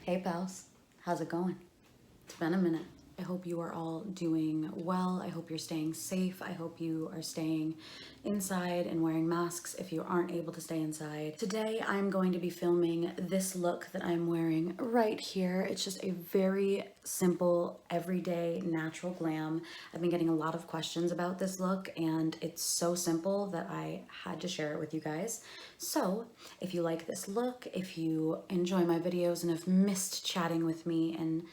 Hey pals, how's it going? It's been a minute. I hope you are all doing well. I hope you're staying safe. I hope you are staying inside and wearing masks if you aren't able to stay inside. Today I'm going to be filming this look that I'm wearing right here. It's just a very simple, everyday, natural glam. I've been getting a lot of questions about this look and it's so simple that I had to share it with you guys. So if you like this look, if you enjoy my videos and have missed chatting with me and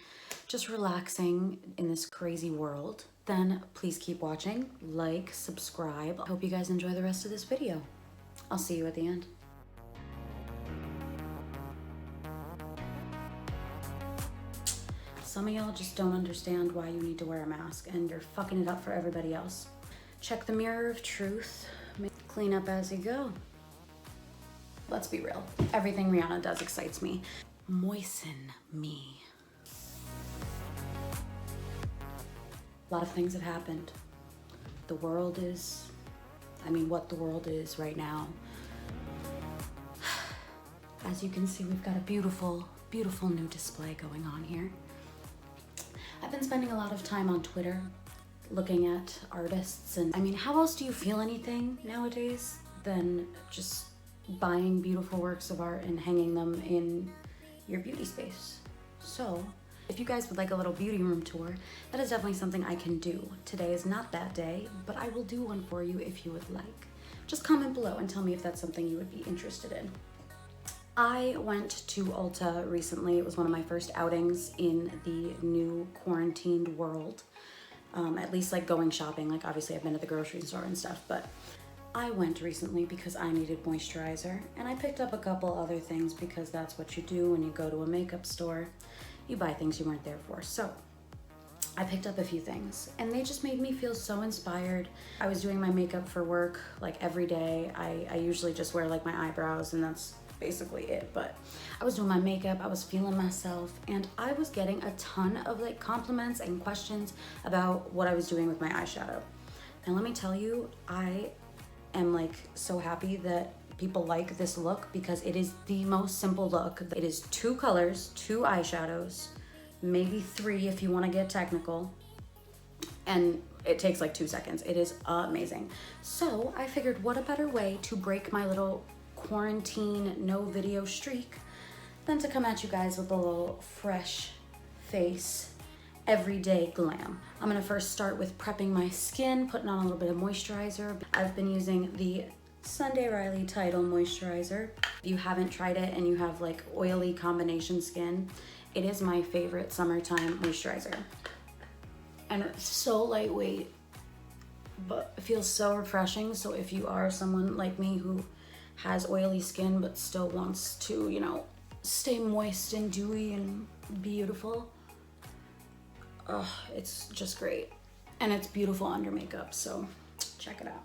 just relaxing in this crazy world, then please keep watching, like, subscribe. I hope you guys enjoy the rest of this video. I'll see you at the end. Some of y'all just don't understand why you need to wear a mask and you're fucking it up for everybody else. Check the mirror of truth, clean up as you go. Let's be real, everything Rihanna does excites me. Moisten me. A lot of things have happened. The world is, what the world is right now. As you can see, we've got a beautiful, beautiful new display going on here. I've been spending a lot of time on Twitter looking at artists and how else do you feel anything nowadays than just buying beautiful works of art and hanging them in your beauty space? So, if you guys would like a little beauty room tour, that is definitely something I can do. Today is not that day, but I will do one for you if you would like. Just comment below and tell me if that's something you would be interested in. I went to Ulta recently. It was one of my first outings in the new quarantined world. At least like going shopping. Like obviously I've been to the grocery store and stuff, but I went recently because I needed moisturizer and I picked up a couple other things because that's what you do when you go to a makeup store. You buy things you weren't there for. So I picked up a few things and they just made me feel so inspired. I was doing my makeup for work like every day. I usually just wear like my eyebrows and that's basically it, but I was doing my makeup, I was feeling myself, and I was getting a ton of like compliments and questions about what I was doing with my eyeshadow. And let me tell you, I am like so happy that people like this look because it is the most simple look. It is 2 colors, 2 eyeshadows, maybe 3 if you want to get technical, and it takes like 2 seconds. It is amazing. So I figured what a better way to break my little quarantine no video streak than to come at you guys with a little fresh face everyday glam. I'm gonna first start with prepping my skin, putting on a little bit of moisturizer. I've been using the Sunday Riley Tidal moisturizer. If you haven't tried it and you have like oily combination skin, it is my favorite summertime moisturizer. And it's so lightweight, but it feels so refreshing. So if you are someone like me who has oily skin but still wants to, stay moist and dewy and beautiful, it's just great. And it's beautiful under makeup, so check it out.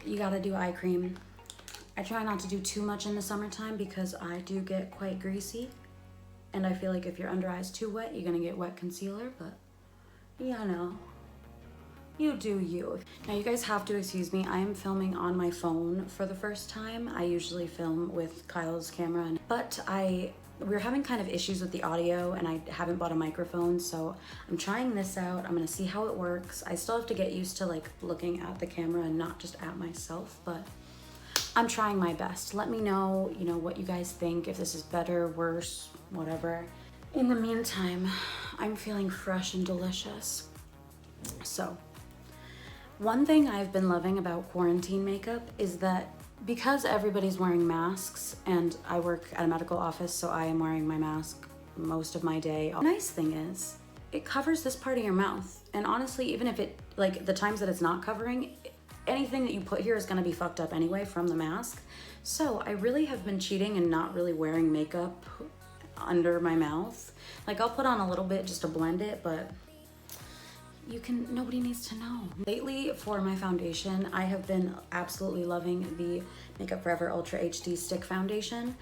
You gotta do eye cream. I try not to do too much in the summertime because I do get quite greasy. And I feel like if your under eye's too wet, you're gonna get wet concealer, but you do you. Now you guys have to excuse me, I am filming on my phone for the first time. I usually film with Kyle's camera, but we're having kind of issues with the audio and I haven't bought a microphone, so I'm trying this out. I'm gonna see how it works. I still have to get used to like looking at the camera and not just at myself, but I'm trying my best. Let me know, what you guys think, if this is better, worse, whatever. In the meantime, I'm feeling fresh and delicious. So, one thing I've been loving about quarantine makeup is that because everybody's wearing masks and I work at a medical office, so I am wearing my mask most of my day. The nice thing is it covers this part of your mouth. And honestly, even if it, like the times that it's not covering, anything that you put here is gonna be fucked up anyway from the mask. So I really have been cheating and not really wearing makeup under my mouth. Like I'll put on a little bit just to blend it, but nobody needs to know. Lately for my foundation, I have been absolutely loving the Makeup Forever Ultra HD Stick Foundation.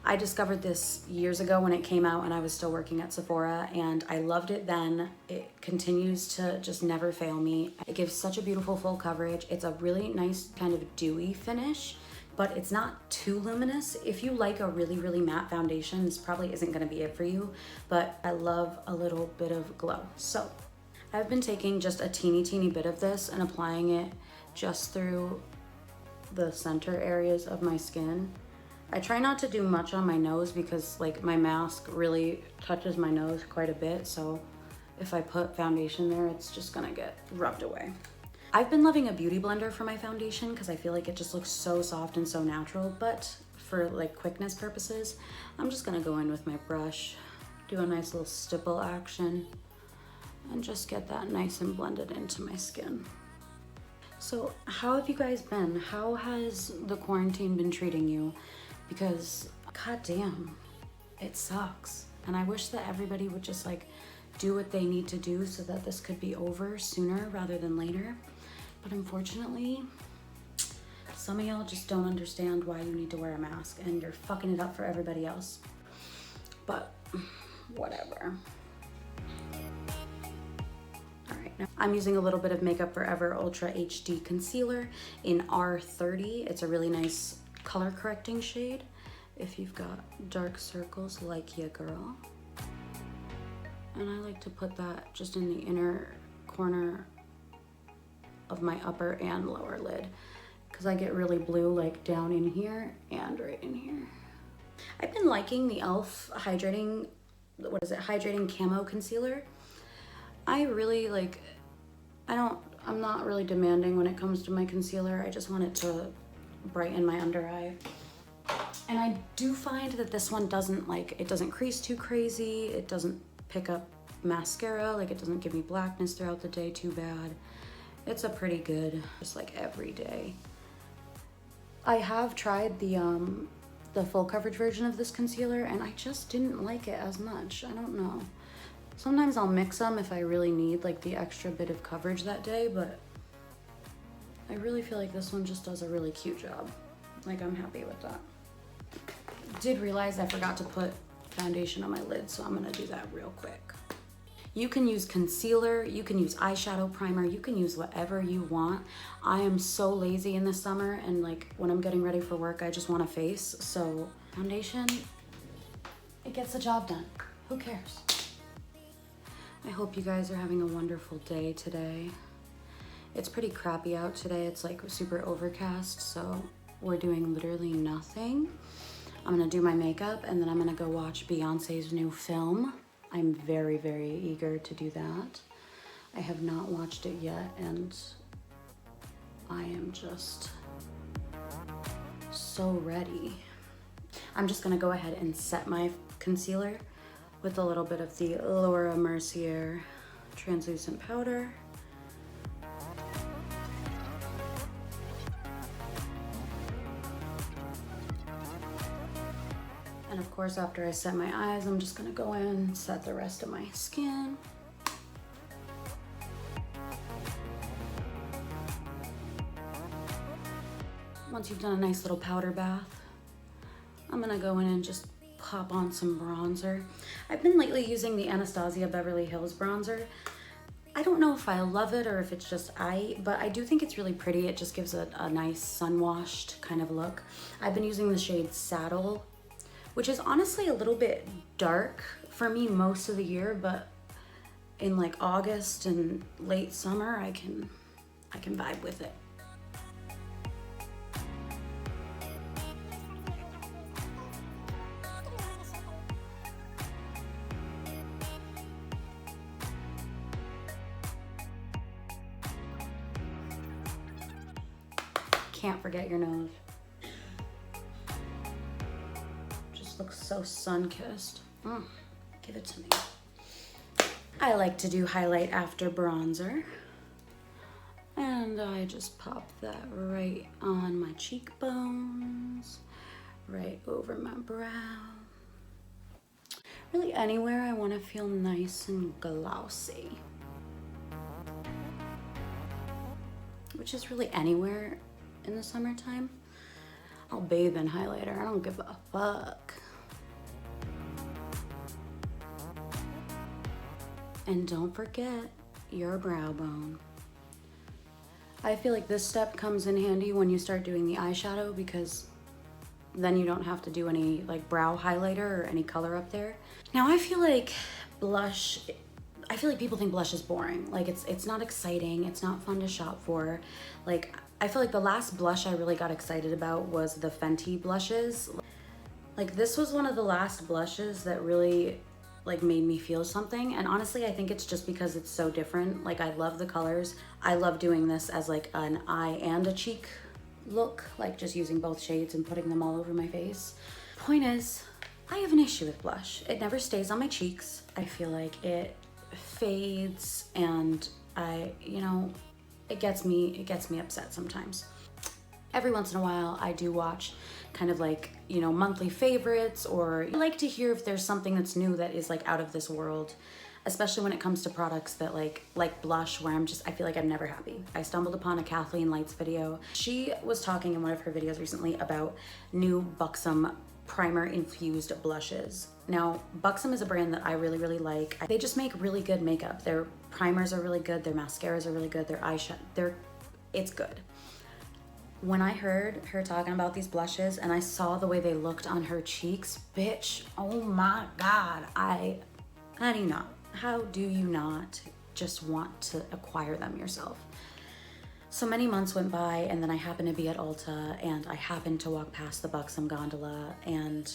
I discovered this years ago when it came out and I was still working at Sephora and I loved it then. It continues to just never fail me. It gives such a beautiful full coverage. It's a really nice kind of dewy finish but it's not too luminous. If you like a really, really matte foundation, this probably isn't gonna be it for you, but I love a little bit of glow. So I've been taking just a teeny bit of this and applying it just through the center areas of my skin. I try not to do much on my nose because like my mask really touches my nose quite a bit, so if I put foundation there, it's just gonna get rubbed away. I've been loving a beauty blender for my foundation because I feel like it just looks so soft and so natural, but for like quickness purposes, I'm just gonna go in with my brush, do a nice little stipple action, and just get that nice and blended into my skin. So how have you guys been? How has the quarantine been treating you? Because goddamn, it sucks. And I wish that everybody would just like do what they need to do so that this could be over sooner rather than later. But unfortunately, some of y'all just don't understand why you need to wear a mask and you're fucking it up for everybody else. But whatever. All right, now I'm using a little bit of Makeup Forever Ultra HD Concealer in R30. It's a really nice color correcting shade if you've got dark circles like ya girl. And I like to put that just in the inner corner of my upper and lower lid because I get really blue like down in here and right in here. I've been liking the e.l.f. Hydrating, what is it, Hydrating Camo Concealer. I really like, I'm not really demanding when it comes to my concealer. I just want it to brighten my under eye. And I do find that this one doesn't like, it doesn't crease too crazy. It doesn't pick up mascara, like it doesn't give me blackness throughout the day too bad. It's a pretty good, just like everyday. I have tried the full coverage version of this concealer and I just didn't like it as much. I don't know. Sometimes I'll mix them if I really need like the extra bit of coverage that day, but I really feel like this one just does a really cute job. Like I'm happy with that. Did realize I forgot to put foundation on my lid, so I'm gonna do that real quick. You can use concealer, you can use eyeshadow primer, you can use whatever you want. I am so lazy in the summer and like when I'm getting ready for work, I just want a face. So foundation, it gets the job done. Who cares? I hope you guys are having a wonderful day today. It's pretty crappy out today. It's like super overcast, so we're doing literally nothing. I'm gonna do my makeup and then I'm gonna go watch Beyonce's new film. I'm very, very eager to do that. I have not watched it yet and I am just so ready. I'm just gonna go ahead and set my concealer with a little bit of the Laura Mercier Translucent Powder. And of course, after I set my eyes, I'm just gonna go in and set the rest of my skin. Once you've done a nice little powder bath, I'm gonna go in and just pop on some bronzer. I've been lately using the Anastasia Beverly Hills bronzer. I don't know if I love it or if it's just but I do think it's really pretty. It just gives a nice sun-washed kind of look. I've been using the shade Saddle, which is honestly a little bit dark for me most of the year, but in like August and late summer, I can vibe with it. Can't forget your nose. Looks so sun-kissed. Give it to me. I like to do highlight after bronzer. And I just pop that right on my cheekbones, right over my brow. Really anywhere I want to feel nice and glossy. Which is really anywhere in the summertime. I'll bathe in highlighter. I don't give a fuck. And don't forget your brow bone. I feel like this step comes in handy when you start doing the eyeshadow, because then you don't have to do any like brow highlighter or any color up there. Now I feel like people think blush is boring. Like it's not exciting, it's not fun to shop for. Like I feel like the last blush I really got excited about was the Fenty blushes. Like this was one of the last blushes that really like made me feel something, and honestly I think it's just because it's so different. Like I love the colors. I love doing this as like an eye and a cheek look, like just using both shades and putting them all over my face. Point is, I have an issue with blush. It never stays on my cheeks. I feel like it fades, and it gets me upset sometimes. Every once in a while I do watch kind of like, monthly favorites, or I like to hear if there's something that's new that is like out of this world, especially when it comes to products that like blush, where I feel like I'm never happy. I stumbled upon a Kathleen Lights video. She was talking in one of her videos recently about new Buxom primer infused blushes. Now, Buxom is a brand that I really, really like. They just make really good makeup. Their primers are really good, their mascaras are really good, their eyeshadow, it's good. When I heard her talking about these blushes and I saw the way they looked on her cheeks, bitch, oh my God, how do you not just want to acquire them yourself? So many months went by, and then I happened to be at Ulta, and I happened to walk past the Buxom gondola, and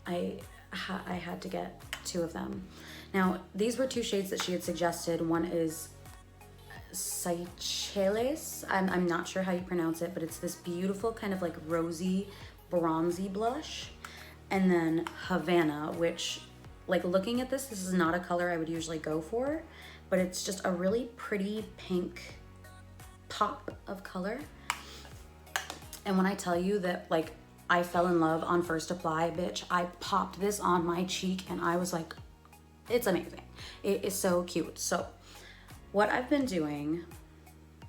I had to get 2 of them. Now, these were 2 shades that she had suggested. One is Seychelles. I'm not sure how you pronounce it, but it's this beautiful kind of like rosy, bronzy blush. And then Havana, which, like looking at this is not a color I would usually go for, but it's just a really pretty pink pop of color. And when I tell you that like I fell in love on first apply, bitch, I popped this on my cheek and I was like, it's amazing. It is so cute. So what I've been doing,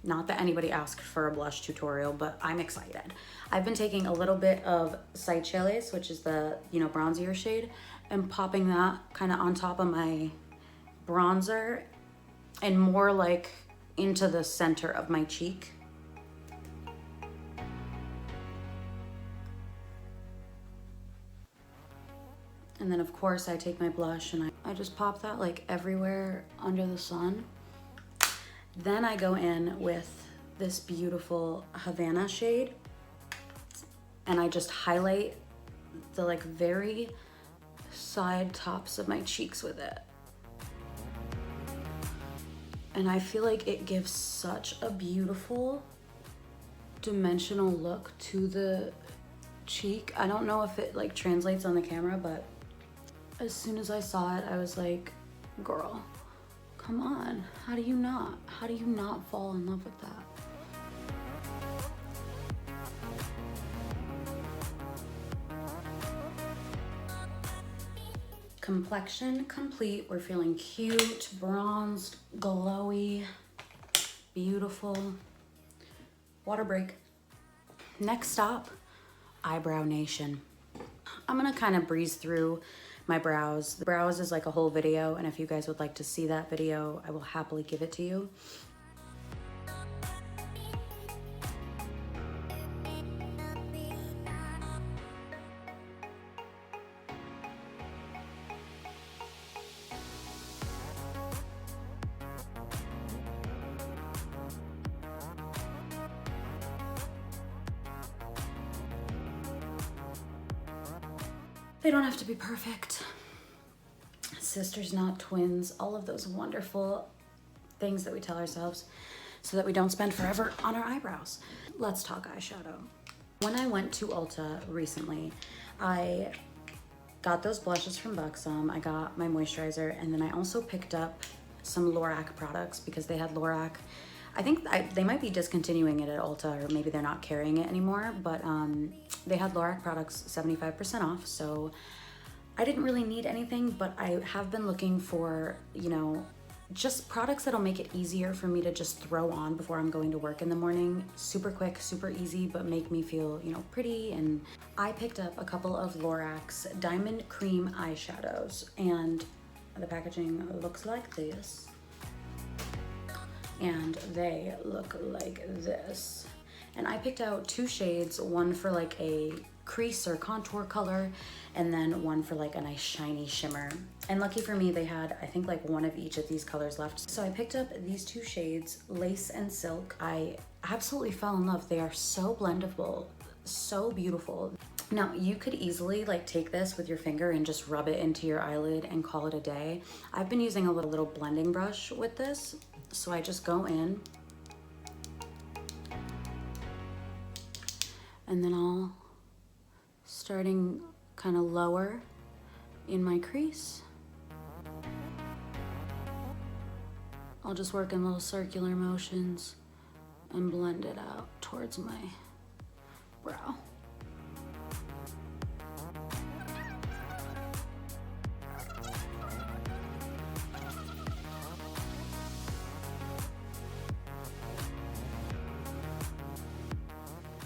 not that anybody asked for a blush tutorial, but I'm excited. I've been taking a little bit of Seychelles, which is the, bronzier shade, and popping that kind of on top of my bronzer and more like into the center of my cheek. And then of course I take my blush and I just pop that like everywhere under the sun. Then I go in with this beautiful Havana shade and I just highlight the like very side tops of my cheeks with it. And I feel like it gives such a beautiful dimensional look to the cheek. I don't know if it like translates on the camera, but as soon as I saw it, I was like, girl, come on, how do you not fall in love with that? Complexion complete. We're feeling cute, bronzed, glowy, beautiful. Water break. Next stop, Eyebrow Nation. I'm gonna kind of breeze through my brows. The brows is like a whole video, and if you guys would like to see that video, I will happily give it to you. They don't have to be perfect. Sisters, not twins. All of those wonderful things that we tell ourselves so that we don't spend forever on our eyebrows. Let's talk eyeshadow. When I went to Ulta recently, I got those blushes from Buxom. I got my moisturizer, and then I also picked up some Lorac products because they had Lorac. I think they might be discontinuing it at Ulta, or maybe they're not carrying it anymore, but they had Lorac products 75% off, so I didn't really need anything, but I have been looking for, just products that'll make it easier for me to just throw on before I'm going to work in the morning. Super quick, super easy, but make me feel, pretty. And I picked up a couple of Lorac's Diamond Cream eyeshadows, and the packaging looks like this. and they look like this. And I picked out 2 shades, one for like a crease or contour color, and then one for like a nice shiny shimmer. And lucky for me, they had, I think, like one of each of these colors left. So I picked up these 2 shades, Lace and Silk. I absolutely fell in love. They are so blendable, so beautiful. Now, you could easily like take this with your finger and just rub it into your eyelid and call it a day. I've been using a little blending brush with this. So I just go in and then I'll, starting kind of lower in my crease, I'll just work in little circular motions and blend it out towards my brow.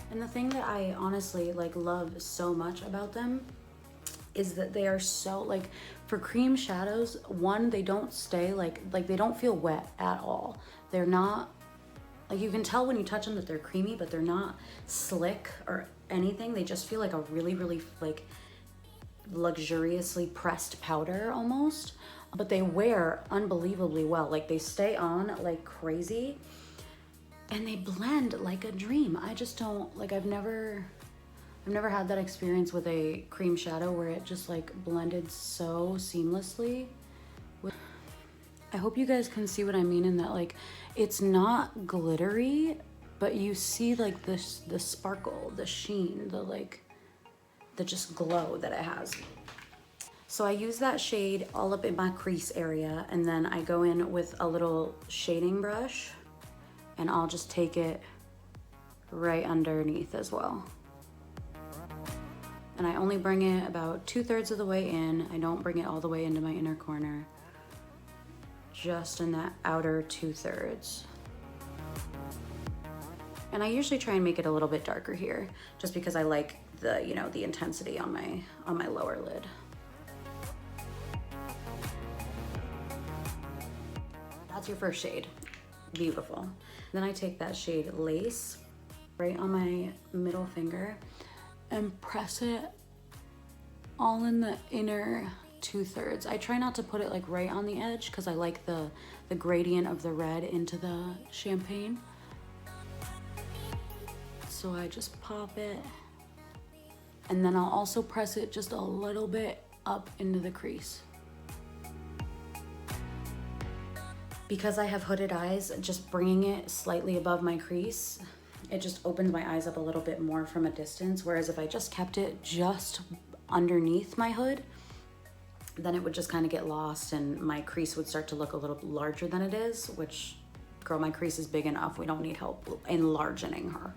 And the thing that I honestly like love so much about them is that they are so, like, for cream shadows, one, they don't stay like they don't feel wet at all. They're not, like, you can tell when you touch them that they're creamy, but they're not slick or anything. They just feel like a really, really like luxuriously pressed powder almost, but they wear unbelievably well. Like, they stay on like crazy. And they blend like a dream. I just don't, like, I've never had that experience with a cream shadow where it just like blended so seamlessly. I hope you guys can see what I mean in that, like, it's not glittery, but you see like the sparkle, the sheen, the just glow that it has. So I use that shade all up in my crease area, and then I go in with a little shading brush and I'll just take it right underneath as well. And I only bring it about 2/3 of the way in. I don't bring it all the way into my inner corner, just in that outer 2/3. And I usually try and make it a little bit darker here, just because I like the, you know, the intensity on my lower lid. That's your first shade. Beautiful. Then I take that shade Lace right on my middle finger and press it all in the inner 2/3. I try not to put it like right on the edge because I like the gradient of the red into the champagne. So I just pop it, and then I'll also press it just a little bit up into the crease. Because I have hooded eyes, just bringing it slightly above my crease, it just opens my eyes up a little bit more from a distance. Whereas if I just kept it just underneath my hood, then it would just kind of get lost and my crease would start to look a little larger than it is, which, girl, my crease is big enough. We don't need help enlarging her.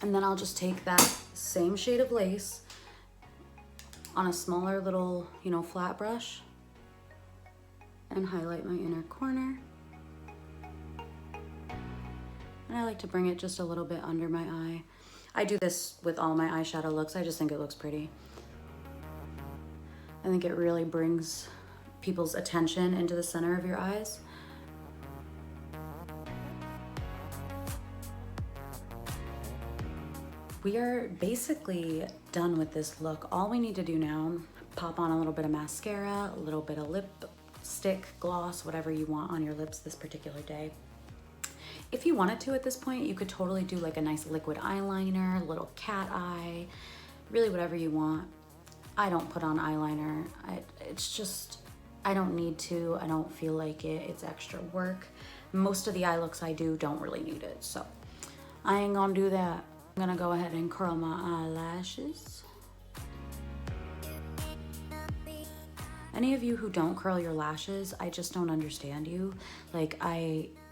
And then I'll just take that same shade of Lace on a smaller little, you know, flat brush and highlight my inner corner. And I like to bring it just a little bit under my eye. I do this with all my eyeshadow looks. I just think it looks pretty. I think it really brings people's attention into the center of your eyes. We are basically done with this look. All we need to do now, pop on a little bit of mascara, a little bit of lipstick, gloss, whatever you want on your lips this particular day. If you wanted to at this point, you could totally do like a nice liquid eyeliner, a little cat eye, really whatever you want. I don't put on eyeliner. It's just, I don't need to. I don't feel like it. It's extra work. Most of the eye looks I do don't really need it, so I ain't gonna do that. I'm gonna go ahead and curl my eyelashes. Any of you who don't curl your lashes, I just don't understand you. Like,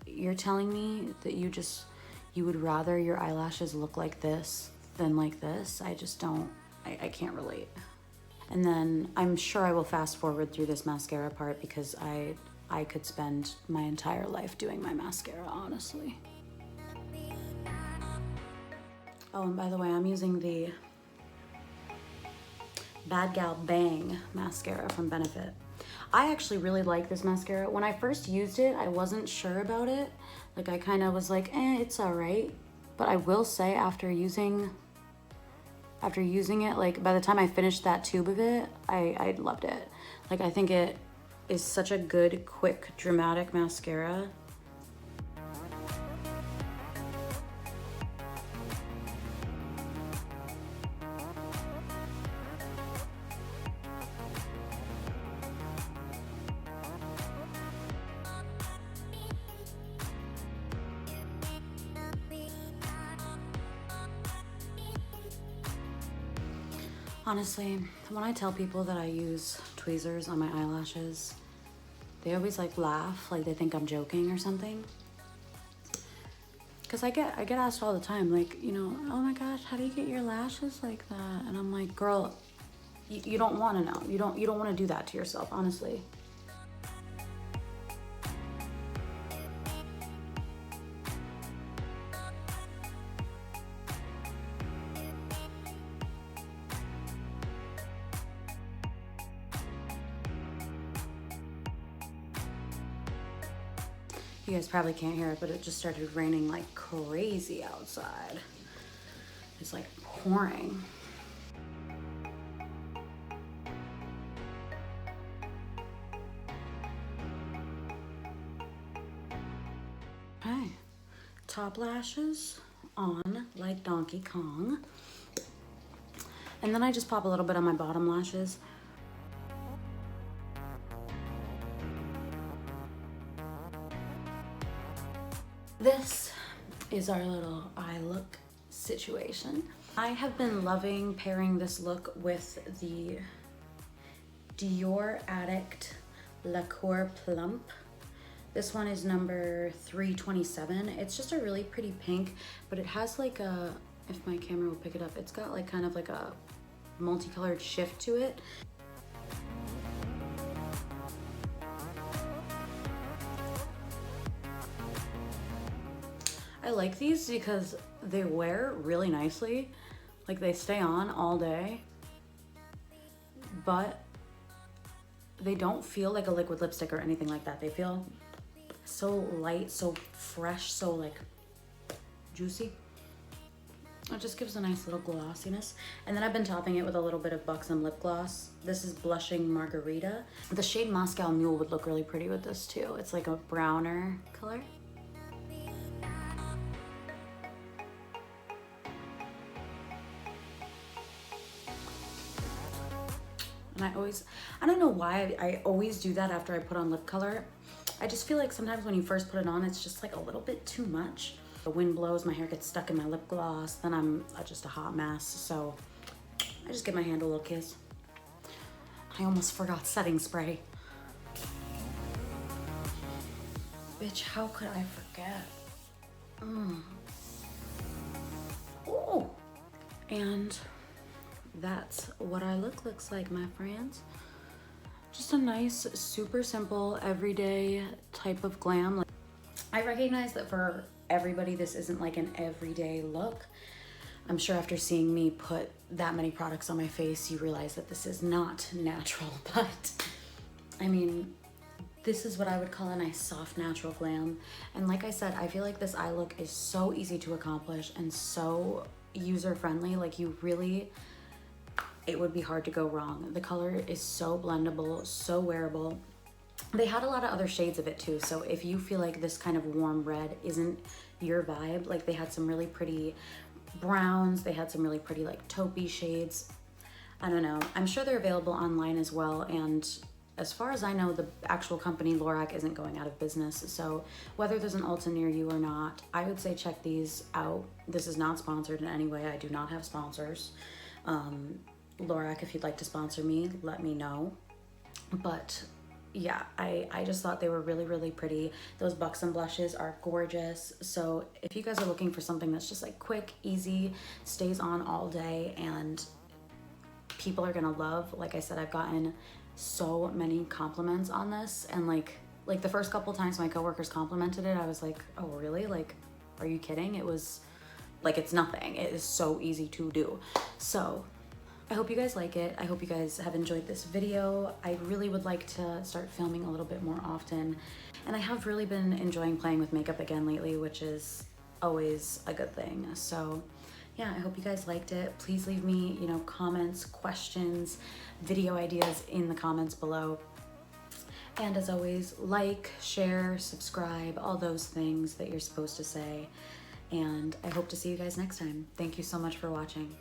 you're telling me that you would rather your eyelashes look like this than like this. I just don't, I can't relate. And then I'm sure I will fast forward through this mascara part because I could spend my entire life doing my mascara, honestly. Oh, and by the way, I'm using the Bad Gal Bang mascara from Benefit. I actually really like this mascara. When I first used it, I wasn't sure about it. Like I kind of was like, it's all right. But I will say after using it, like by the time I finished that tube of it, I loved it. Like I think it is such a good, quick, dramatic mascara. Honestly, when I tell people that I use tweezers on my eyelashes, they always like laugh, like they think I'm joking or something. Cause I get asked all the time, like, you know, oh my gosh, how do you get your lashes like that? And I'm like, girl, you don't want to know. You don't want to do that to yourself, honestly. You guys probably can't hear it, but it just started raining like crazy outside. It's like pouring. Okay, top lashes on like Donkey Kong. And then I just pop a little bit on my bottom lashes. This is our little eye look situation. I have been loving pairing this look with the Dior Addict Lacquer Plump. This one is number 327. It's just a really pretty pink, but it has like a, if my camera will pick it up, it's got like kind of like a multicolored shift to it. I like these because they wear really nicely. Like they stay on all day, but they don't feel like a liquid lipstick or anything like that. They feel so light, so fresh, so like juicy. It just gives a nice little glossiness. And then I've been topping it with a little bit of Buxom lip gloss. This is Blushing Margarita. The shade Moscow Mule would look really pretty with this too. It's like a browner color. And I don't know why I always do that after I put on lip color. I just feel like sometimes when you first put it on, it's just like a little bit too much. The wind blows, my hair gets stuck in my lip gloss, then I'm just a hot mess. So I just give my hand a little kiss. I almost forgot setting spray. Bitch, how could I forget? Oh, and that's what our look looks like, my friends. Just a nice, super simple, everyday type of glam. I recognize that for everybody, this isn't like an everyday look. I'm sure after seeing me put that many products on my face, you realize that this is not natural, but I mean, this is what I would call a nice, soft, natural glam. And like I said, I feel like this eye look is so easy to accomplish and so user-friendly. Like you really, it would be hard to go wrong. The color is so blendable, so wearable. They had a lot of other shades of it too, so if you feel like this kind of warm red isn't your vibe, like they had some really pretty browns, they had some really pretty like taupey shades. I don't know. I'm sure they're available online as well, and as far as I know, the actual company Lorac isn't going out of business, so whether there's an Ulta near you or not, I would say check these out. This is not sponsored in any way. I do not have sponsors. Lorac, if you'd like to sponsor me, let me know. But yeah, I just thought they were really, really pretty. Those Buxom blushes are gorgeous. So if you guys are looking for something that's just like quick, easy, stays on all day, and people are gonna love, like I said, I've gotten so many compliments on this, and like the first couple times my coworkers complimented it, I was like, oh really? Like, are you kidding? It was like, it's nothing. It is so easy to do. So I hope you guys like it. I hope you guys have enjoyed this video. I really would like to start filming a little bit more often. And I have really been enjoying playing with makeup again lately, which is always a good thing. So yeah, I hope you guys liked it. Please leave me, you know, comments, questions, video ideas in the comments below. And as always, like, share, subscribe, all those things that you're supposed to say. And I hope to see you guys next time. Thank you so much for watching.